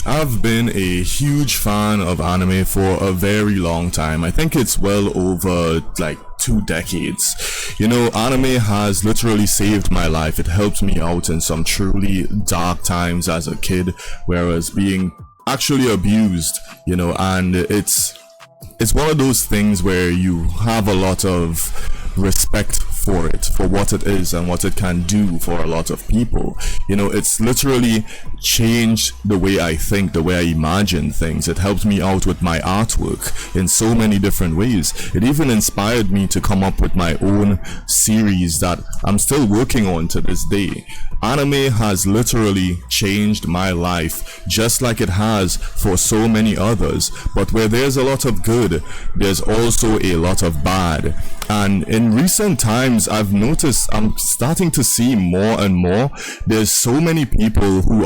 I've been a huge fan of anime for a very long time. I think it's well over like 2 decades. Anime has literally saved my life. It helped me out in some truly dark times as a kid, whereas being actually abused, and it's one of those things where you have a lot of respect for it, for what it is and what it can do for a lot of people. It's literally changed the way I think, the way I imagine things. It helped me out with my artwork in so many different ways. It even inspired me to come up with my own series that I'm still working on to this day. Anime has literally changed my life, just like it has for so many others. But where there's a lot of good, there's also a lot of bad. And in recent times, I've noticed I'm starting to see more and more. There's so many people who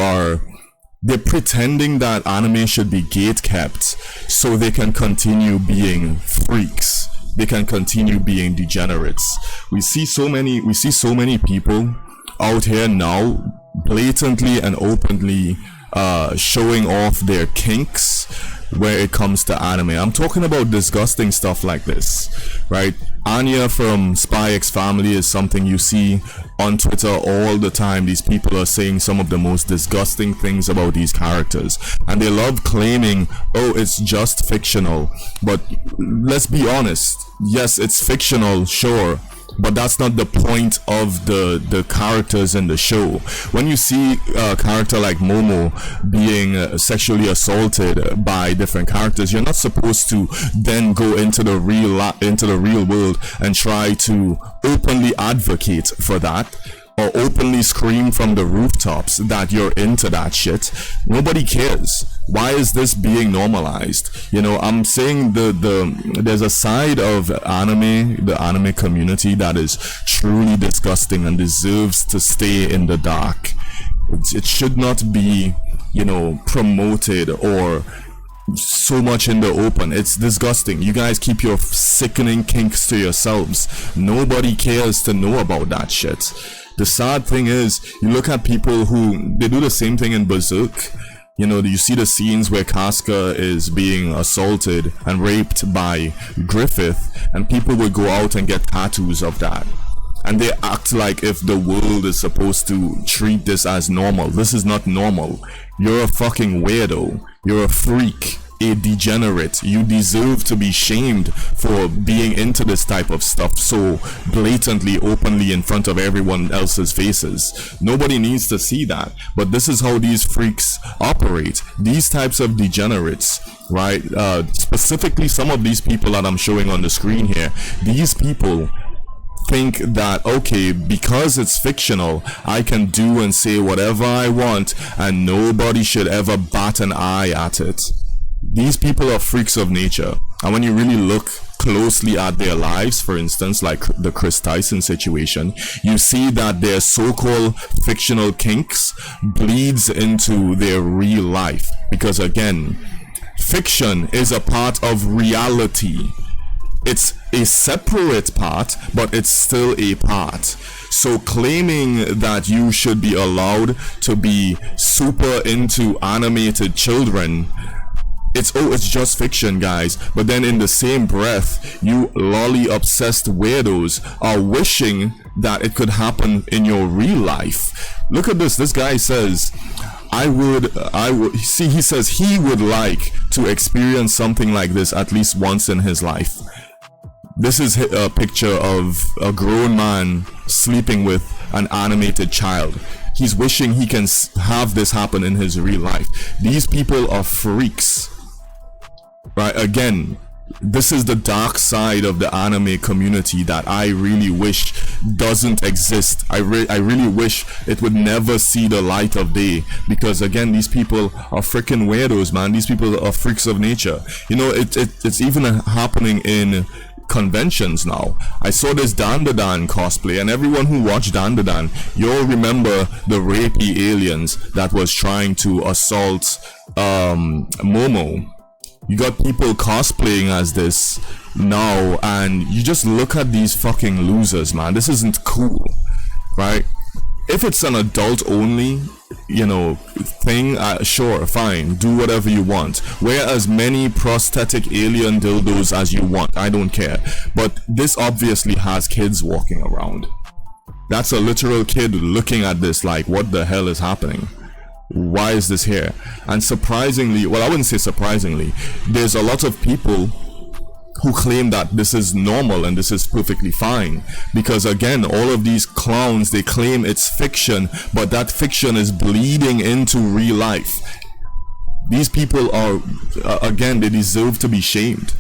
they're pretending that anime should be gatekept so they can continue being freaks. They can continue being degenerates. We see so many people out here now blatantly and openly showing off their kinks where it comes to anime. I'm talking about disgusting stuff like this, right? Anya from Spy X Family is something you see on Twitter all the time. These people are saying some of the most disgusting things about these characters, and they love claiming, oh, it's just fictional. But let's be honest, yes, it's fictional, sure, but that's not the point of the characters in the show. When you see a character like Momo being sexually assaulted by different characters, you're not supposed to then go into the real world and try to openly advocate for that, or openly scream from the rooftops that you're into that shit. Nobody cares. Why is this being normalized? I'm saying there's a side of the anime community that is truly disgusting and deserves to stay in the dark. It should not be, promoted or so much in the open. It's disgusting. You guys keep your sickening kinks to yourselves. Nobody cares to know about that shit. The sad thing is, you look at people who, they do the same thing in Berserk. You see the scenes where Casca is being assaulted and raped by Griffith, and people would go out and get tattoos of that. And they act like if the world is supposed to treat this as normal. This is not normal. You're a fucking weirdo. You're a freak. A degenerate. You deserve to be shamed for being into this type of stuff so blatantly, openly in front of everyone else's faces. Nobody needs to see that, but this is how these freaks operate. These types of degenerates, right? Specifically some of these people that I'm showing on the screen here, these people think that, okay, because it's fictional, I can do and say whatever I want and nobody should ever bat an eye at it. These people are freaks of nature, and when you really look closely at their lives, for instance, like the Chris Tyson situation, you see that their so-called fictional kinks bleeds into their real life, because again, fiction is a part of reality. It's a separate part, but it's still a part. So claiming that you should be allowed to be super into animated children, it's just fiction, guys. But then in the same breath, you lolly obsessed weirdos are wishing that it could happen in your real life. Look at this. This guy says, I would see, he says he would like to experience something like this at least once in his life. This is a picture of a grown man sleeping with an animated child. He's wishing he can have this happen in his real life. These people are freaks. Right, again, this is the dark side of the anime community that I really wish doesn't exist. I really wish it would never see the light of day, because again, these people are freaking weirdos, man. These people are freaks of nature. It's even happening in conventions now. I saw this Dandadan cosplay, and everyone who watched Dandadan, you'll remember the rapey aliens that was trying to assault Momo. You got people cosplaying as this now, and you just look at these fucking losers, man. This isn't cool, right? If it's an adult only, you know, thing, sure, fine, do whatever you want, wear as many prosthetic alien dildos as you want, I don't care. But this obviously has kids walking around. That's a literal kid looking at this like, what the hell is happening? Why is this here? And surprisingly, well, I wouldn't say surprisingly, there's a lot of people who claim that this is normal and this is perfectly fine, because again, all of these clowns, they claim it's fiction, but that fiction is bleeding into real life. These people are, again, they deserve to be shamed.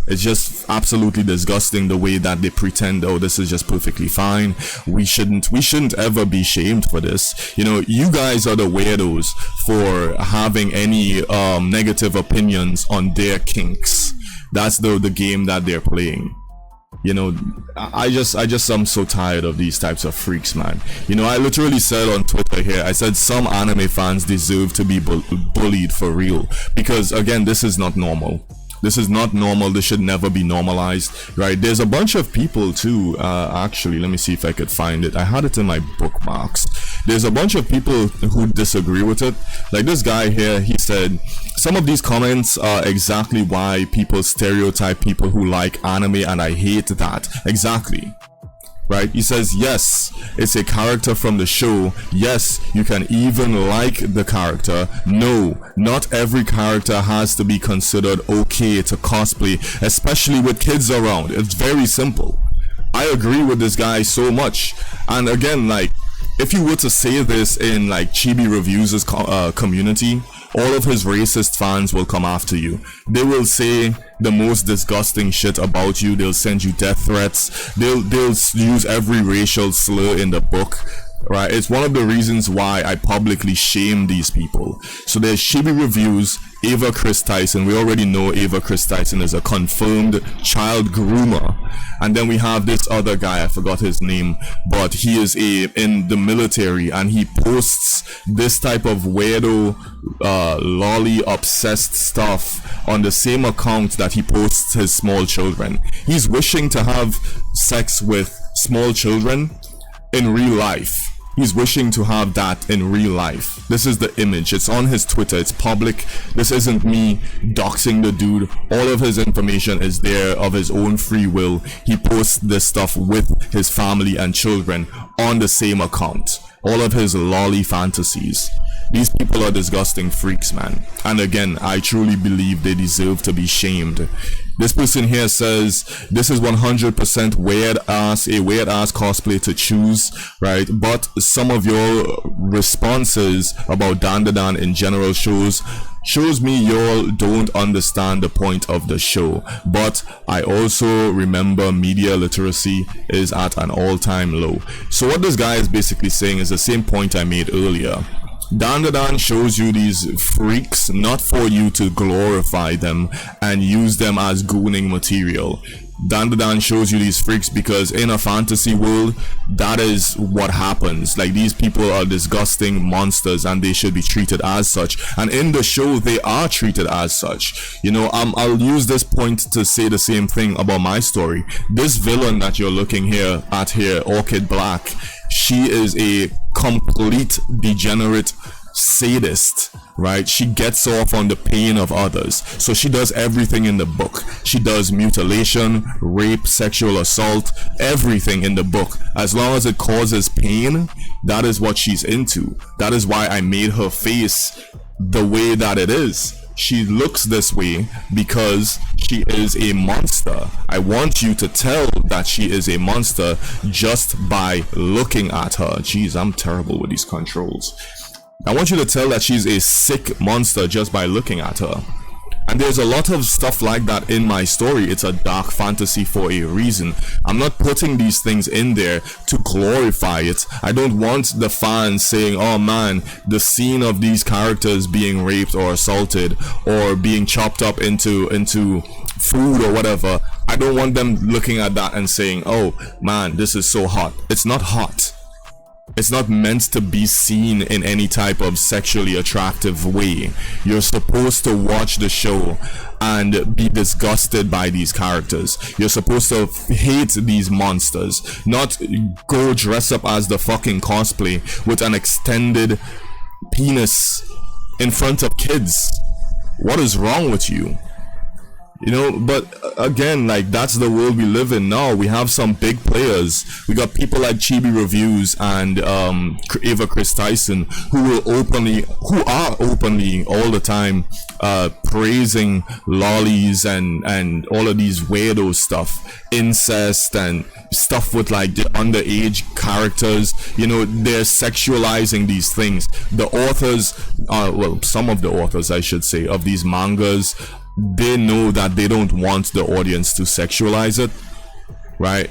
It's just absolutely disgusting the way that they pretend, oh, this is just perfectly fine. We shouldn't ever be shamed for this. You know, you guys are the weirdos for having any negative opinions on their kinks. That's the game that they're playing. You know, I'm so tired of these types of freaks, man. You know, I literally said on Twitter here, I said some anime fans deserve to be bullied for real, because again, this is not normal. This is not normal. This should never be normalized, right? There's a bunch of people too, actually, let me see if I could find it. I had it in my bookmarks. There's a bunch of people who disagree with it. Like this guy here, he said, some of these comments are exactly why people stereotype people who like anime, and I hate that. Exactly. Right? He says, yes, it's a character from the show. Yes, you can even like the character. No, not every character has to be considered okay to cosplay, especially with kids around. It's very simple. I agree with this guy so much. And again, like, if you were to say this in like Chibi Reviews' community, all of his racist fans will come after you. They will say the most disgusting shit about you. They'll send you death threats. They'll use every racial slur in the book. Right? It's one of the reasons why I publicly shame these people. So there's Chibi Reviews, Ava Chris Tyson. We already know Ava Chris Tyson is a confirmed child groomer. And then we have this other guy, I forgot his name, but he is in the military, and he posts this type of weirdo lolly obsessed stuff on the same account that he posts his small children. He's wishing to have sex with small children in real life. He's wishing to have that in real life. This is the image. It's on his Twitter. It's public. This isn't me doxing the dude. All of his information is there of his own free will. He posts this stuff with his family and children on the same account. All of his lolly fantasies. These people are disgusting freaks, man. And again, I truly believe they deserve to be shamed. This person here says, this is 100% weird ass cosplay to choose, right? But some of your responses about Dandadan in general shows me y'all don't understand the point of the show. But I also remember media literacy is at an all-time low. So what this guy is basically saying is the same point I made earlier. Dandadan shows you these freaks not for you to glorify them and use them as gooning material. Dandadan shows you these freaks because in a fantasy world, that is what happens. Like, these people are disgusting monsters and they should be treated as such. And in the show, they are treated as such. You know, I'll use this point to say the same thing about my story. This villain that you're looking at here, Orchid Black, she is a complete degenerate sadist, right? She gets off on the pain of others. So she does everything in the book. She does mutilation, rape, sexual assault, everything in the book. As long as it causes pain, that is what she's into. That is why I made her face the way that it is. She looks this way because she is a monster. I want you to tell that she is a monster just by looking at her. Jeez, I'm terrible with these controls. I want you to tell that she's a sick monster just by looking at her. And there's a lot of stuff like that in my story. It's a dark fantasy for a reason. I'm not putting these things in there to glorify it. I don't want the fans saying, oh man, the scene of these characters being raped or assaulted or being chopped up into food or whatever. I don't want them looking at that and saying, oh man, this is so hot. It's not hot. It's not meant to be seen in any type of sexually attractive way. You're supposed to watch the show and be disgusted by these characters. You're supposed to hate these monsters, not go dress up as the fucking cosplay with an extended penis in front of kids. What is wrong with you? You know, but again, like, that's the world we live in now. We have some big players. We got people like Chibi Reviews and Ava Chris Tyson, who are openly all the time praising lollies and all of these weirdo stuff, incest and stuff with like the underage characters. You know, they're sexualizing these things. The authors, well, some of the authors, I should say, of these mangas, they know that they don't want the audience to sexualize it, right?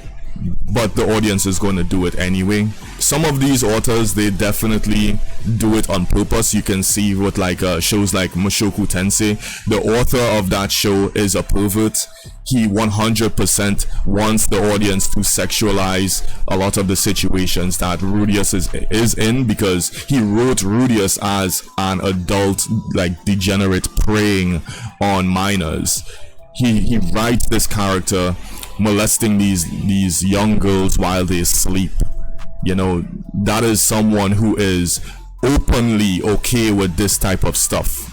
But the audience is going to do it anyway. Some of these authors, they definitely do it on purpose. You can see with like shows like Mushoku Tensei, the author of that show is a pervert. He 100% wants the audience to sexualize a lot of the situations that Rudius is in, because he wrote Rudius as an adult, like, degenerate preying on minors. He writes this character molesting these young girls while they sleep. You know, that is someone who is openly okay with this type of stuff.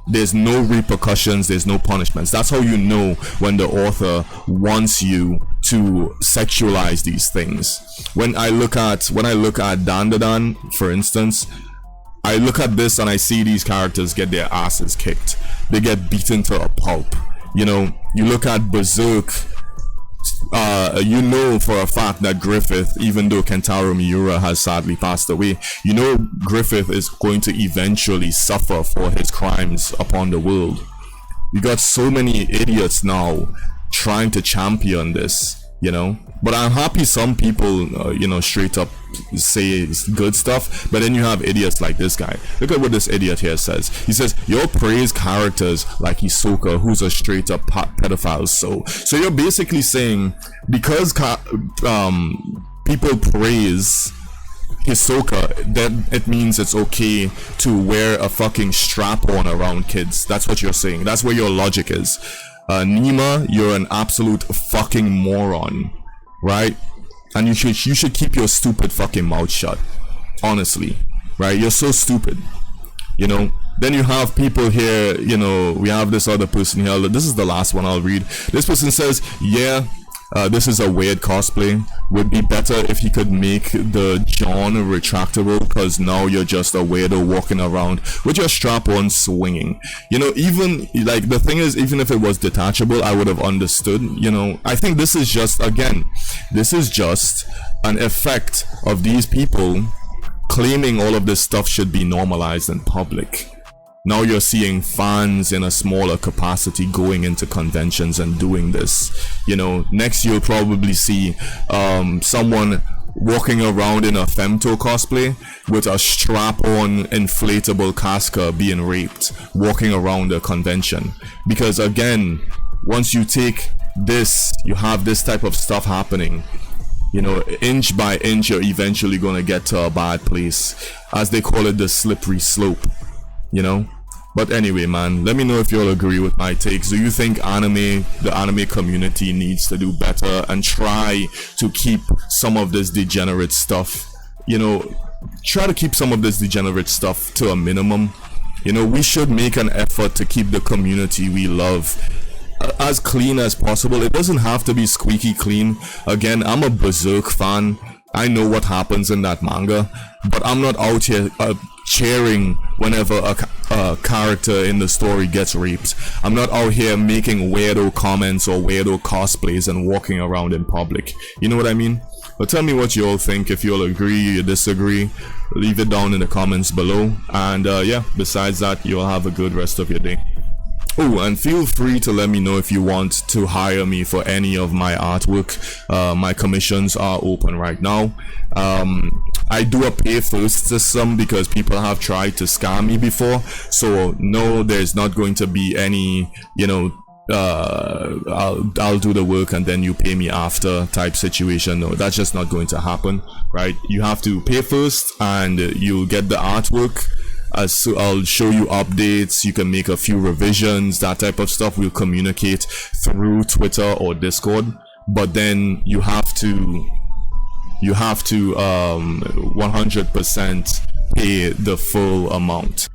There's no repercussions, there's no punishments. That's how you know when the author wants you to sexualize these things. When I look at Dandadan, for instance, I look at this and I see these characters get their asses kicked. They get beaten to a pulp. You know, you look at Berserk, you know for a fact that Griffith, even though Kentaro Miura has sadly passed away, you know Griffith is going to eventually suffer for his crimes upon the world. You got so many idiots now trying to champion this, you know. But I'm happy some people, you know, straight up say good stuff, but then you have idiots like this guy. Look at what this idiot here says. He says, "You'll praise characters like Hisoka, who's a straight up pedophile." So you're basically saying, because people praise Hisoka, then it means it's okay to wear a fucking strap on around kids. That's what you're saying. That's where your logic is. Nima, you're an absolute fucking moron, right? And you should keep your stupid fucking mouth shut, honestly, right? You're so stupid, you know. Then you have people here, you know, we have this other person here. This is the last one I'll read. This person says, yeah, this is a weird cosplay. Would be better if he could make the John retractable, because now you're just a weirdo walking around with your strap on swinging. You know, even like the thing is, even if it was detachable, I would have understood. You know, I think this is just, again, this is just an effect of these people claiming all of this stuff should be normalized in public. Now you're seeing fans in a smaller capacity going into conventions and doing this. You know, next you'll probably see someone walking around in a femto cosplay with a strap-on inflatable Casca being raped, walking around a convention. Because again, once you take this, you have this type of stuff happening. You know, inch by inch, you're eventually going to get to a bad place. As they call it, the slippery slope. You know. But anyway, man, let me know if you'll agree with my takes. Do you think the anime community needs to do better and try to keep some of this degenerate stuff, you know, try to keep some of this degenerate stuff to a minimum? You know, we should make an effort to keep the community we love as clean as possible. It doesn't have to be squeaky clean. Again, I'm a Berserk fan. I know what happens in that manga, but I'm not out here cheering whenever a character in the story gets raped. I'm not out here making weirdo comments or weirdo cosplays and walking around in public. You know what I mean? But tell me what you all think. If you'll agree, you disagree, leave it down in the comments below. And yeah, besides that, you'll have a good rest of your day. Oh, and feel free to let me know if you want to hire me for any of my artwork. My commissions are open right now. I do a pay first system because people have tried to scam me before. So no, there's not going to be any, you know, I'll do the work and then you pay me after type situation. No, that's just not going to happen, right? You have to pay first and you'll get the artwork. So I'll show you updates, you can make a few revisions, that type of stuff. We'll communicate through Twitter or Discord, but then you have to 100% pay the full amount.